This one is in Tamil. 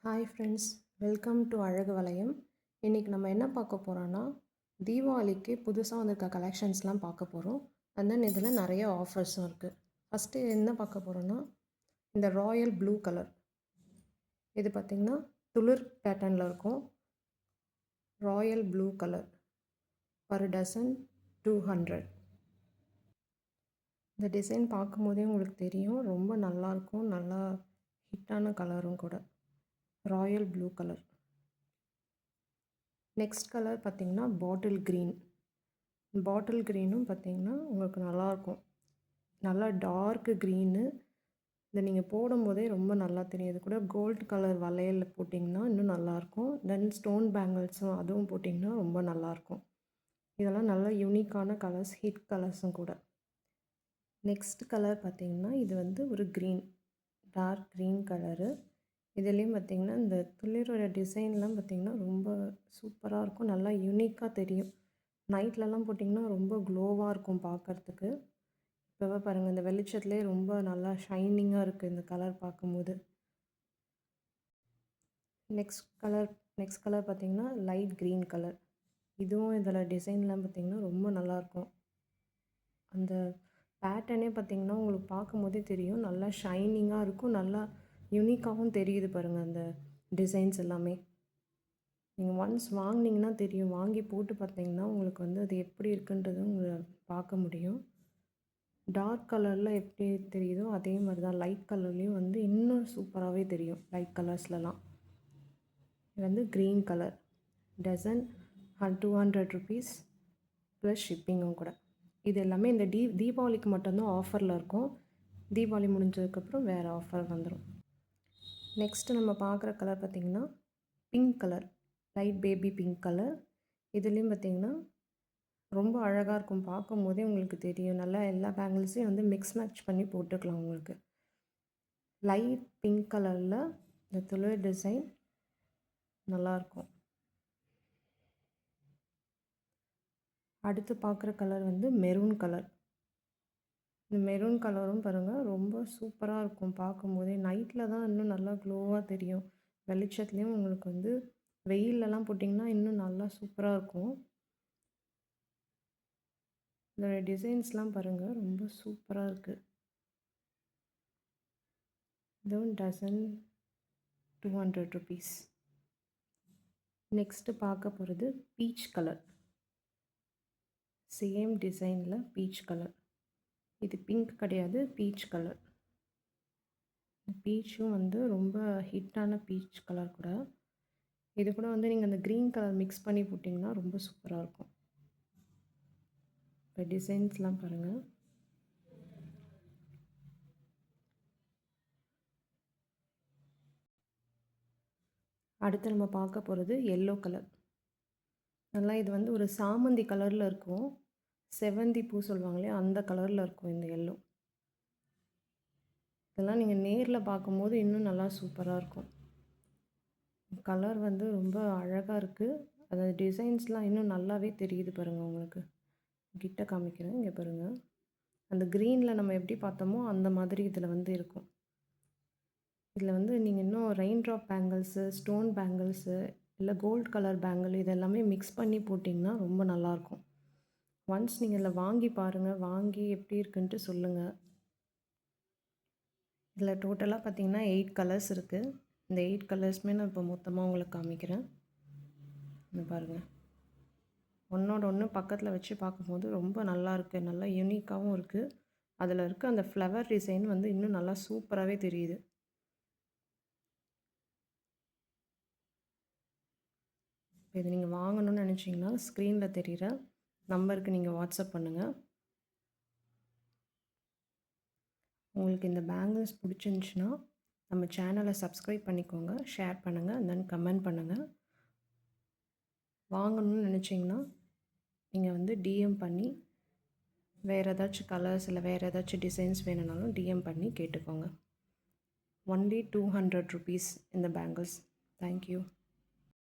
ஹாய் ஃப்ரெண்ட்ஸ், வெல்கம் டு அழகு வளையம். இன்றைக்கி நம்ம என்ன பார்க்க போகிறோன்னா, தீபாவளிக்கு புதுசாக வந்திருக்க கலெக்ஷன்ஸ்லாம் பார்க்க போகிறோம். அண்ட் தென் இதில் நிறைய ஆஃபர்ஸும் இருக்குது. ஃபஸ்ட்டு என்ன பார்க்க போகிறோன்னா, இந்த ராயல் ப்ளூ கலர். இது பார்த்திங்கன்னா துளிர் பேட்டர்னில் இருக்கும். Royal blue colour per dozen 200. இந்த டிசைன் பார்க்கும்போதே உங்களுக்கு தெரியும், ரொம்ப நல்லாயிருக்கும். நல்லா ஹிட்டான கலரும் கூட. Royal blue colour. Next colour பார்த்திங்கன்னா பாட்டில் க்ரீன். பாட்டில் க்ரீனும் பார்த்திங்கன்னா உங்களுக்கு நல்லாயிருக்கும். நல்லா டார்க்கு க்ரீனு. இதை நீங்கள் போடும்போதே ரொம்ப நல்லா தெரியும். இது கூட கோல்டு கலர் வளையல் போட்டிங்கன்னா இன்னும் நல்லாயிருக்கும். தென் ஸ்டோன் பேங்கிள்ஸும் அதுவும் போட்டிங்கன்னா ரொம்ப நல்லாயிருக்கும். இதெல்லாம் நல்ல யூனிக்கான கலர்ஸ், ஹிட் கலர்ஸும் கூட. நெக்ஸ்ட் கலர் பார்த்திங்கன்னா இது வந்து ஒரு க்ரீன், டார்க் க்ரீன் கலரு. இதுலேயும் பார்த்திங்கன்னா இந்த துளிரோட டிசைன்லாம் பார்த்திங்கன்னா ரொம்ப சூப்பராக இருக்கும். நல்லா யூனிக்காக தெரியும். நைட்லலாம் போட்டிங்கன்னா ரொம்ப க்ளோவாக இருக்கும் பார்க்குறதுக்கு. இப்போவே பாருங்கள், இந்த வெளிச்சத்துலேயே ரொம்ப நல்லா ஷைனிங்காக இருக்குது இந்த கலர் பார்க்கும்போது. நெக்ஸ்ட் கலர் பார்த்திங்கன்னா லைட் க்ரீன் கலர். இதுவும் இதில் டிசைன்லாம் பார்த்திங்கன்னா ரொம்ப நல்லாயிருக்கும். அந்த பேட்டர்னே பார்த்திங்கன்னா உங்களுக்கு பார்க்கும்போதே தெரியும், நல்லா ஷைனிங்காக இருக்கும். நல்லா யூனிக்காகவும் தெரியுது பாருங்கள் அந்த டிசைன்ஸ் எல்லாமே. நீங்கள் ஒன்ஸ் வாங்கினீங்கன்னா தெரியும், வாங்கி போட்டு பார்த்தீங்கன்னா உங்களுக்கு வந்து அது எப்படி இருக்குன்றது உங்களை பார்க்க முடியும். டார்க் கலரில் எப்படி தெரியுதோ அதே மாதிரி தான் லைட் கலர்லேயும் வந்து இன்னும் சூப்பராகவே தெரியும். லைட் கலர்ஸ்லலாம் இது வந்து green colour. Dozen 200 rupees plus ஷிப்பிங்கும் கூட. இது எல்லாமே இந்த தீபாவளிக்கு மட்டும்தான் ஆஃபரில் இருக்கும். தீபாவளி முடிஞ்சதுக்கப்புறம் வேறு ஆஃபர் வந்துடும். நெக்ஸ்ட்டு நம்ம பார்க்குற கலர் பார்த்திங்கன்னா pink colour, light baby pink colour. இதுலேயும் பார்த்திங்கன்னா ரொம்ப அழகாக இருக்கும். பார்க்கும்போதே உங்களுக்கு தெரியும். நல்லா எல்லா பேங்கிள்ஸையும் வந்து மிக்ஸ் மேட்ச் பண்ணி போட்டுக்கலாம் உங்களுக்கு. லைட் பிங்க் கலரில் இந்த துளிர் டிசைன் நல்லாயிருக்கும். அடுத்து பார்க்குற கலர் வந்து மெரூன் கலர். இந்த மெரூன் கலரும் பாருங்கள் ரொம்ப சூப்பராக இருக்கும். பார்க்கும்போதே நைட்டில் தான் இன்னும் நல்லா க்ளோவாக தெரியும். வெளிச்சத்துலேயும் உங்களுக்கு வந்து வெயிலெலாம் போட்டிங்கன்னா இன்னும் நல்லா சூப்பராக இருக்கும். இதோட டிசைன்ஸ்லாம் பாருங்கள் ரொம்ப சூப்பராக இருக்குது. இதுவும் டசன் 200 ருபீஸ். நெக்ஸ்ட்டு பார்க்க போகிறது பீச் கலர். சேம் டிசைனில் பீச் கலர். இது பிங்க் கிடையாது, பீச் கலர். பீச்சும் வந்து ரொம்ப ஹிட்டான பீச் கலர் கூட. இது கூட வந்து நீங்கள் அந்த க்ரீன் கலர் மிக்ஸ் பண்ணி போட்டிங்கன்னா ரொம்ப சூப்பராக இருக்கும். இப்போ டிசைன்ஸ்லாம் பாருங்கள். அடுத்து நம்ம பார்க்க போகிறது எல்லோ கலர். நல்லா இது வந்து ஒரு சாமந்தி கலரில் இருக்கும். செவந்தி பூ சொல்லுவாங்களே அந்த கலரில் இருக்கும் இந்த எல்லோ. இதெல்லாம் நீங்கள் நேரில் பார்க்கும்போது இன்னும் நல்லா சூப்பராக இருக்கும். கலர் வந்து ரொம்ப அழகாக இருக்குது. அது டிசைன்ஸ்லாம் இன்னும் நல்லாவே தெரியுது பாருங்கள். உங்களுக்கு கிட்ட காமிக்கிறேன், இங்கே பாருங்கள். அந்த க்ரீனில் நம்ம எப்படி பார்த்தோமோ அந்த மாதிரி இதில் வந்து இருக்கும். இதில் வந்து நீங்கள் இன்னும் rain drop bangles, stone bangles, இல்லை கோல்டு கலர் பேங்கிள் இதெல்லாமே மிக்ஸ் பண்ணி போட்டிங்கன்னா ரொம்ப நல்லாயிருக்கும். ஒன்ஸ் நீங்கள் இதில் வாங்கி பாருங்கள், வாங்கி எப்படி இருக்குன்ட்டு சொல்லுங்கள். இதில் டோட்டலாக பார்த்திங்கன்னா 8 கலர்ஸ் இருக்குது. இந்த 8 கலர்ஸுமே நான் இப்போ மொத்தமாக உங்களுக்கு காமிக்கிறேன். இந்த பாருங்கள், ஒன்றோட ஒன்று பக்கத்தில் வச்சு பார்க்கும்போது ரொம்ப நல்லா இருக்குது. நல்லா யூனிக்காகவும் இருக்குது. அதில் இருக்க அந்த ஃப்ளவர் டிசைன் வந்து இன்னும் நல்லா சூப்பராகவே தெரியுது. இப்போ இது நீங்கள் வாங்கணும்னு நினச்சிங்கன்னா ஸ்க்ரீனில் தெரிகிற நம்பருக்கு நீங்கள் வாட்ஸ்அப் பண்ணுங்கள். உங்களுக்கு இந்த பேங்கிள்ஸ் பிடிச்சிருந்துச்சின்னா நம்ம சேனலை சப்ஸ்கிரைப் பண்ணிக்கோங்க, ஷேர் பண்ணுங்கள், தென் கமெண்ட் பண்ணுங்கள். வாங்கணும்னு நினச்சிங்கன்னா நீங்கள் வந்து டிஎம் பண்ணி வேறு ஏதாச்சும் கலர்ஸ் இல்லை வேறு ஏதாச்சும் டிசைன்ஸ் வேணுனாலும் டிஎம் பண்ணி கேட்டுக்கோங்க. ஒன்லி 200 ருபீஸ் இந்த பேங்கிள்ஸ். தேங்க்யூ.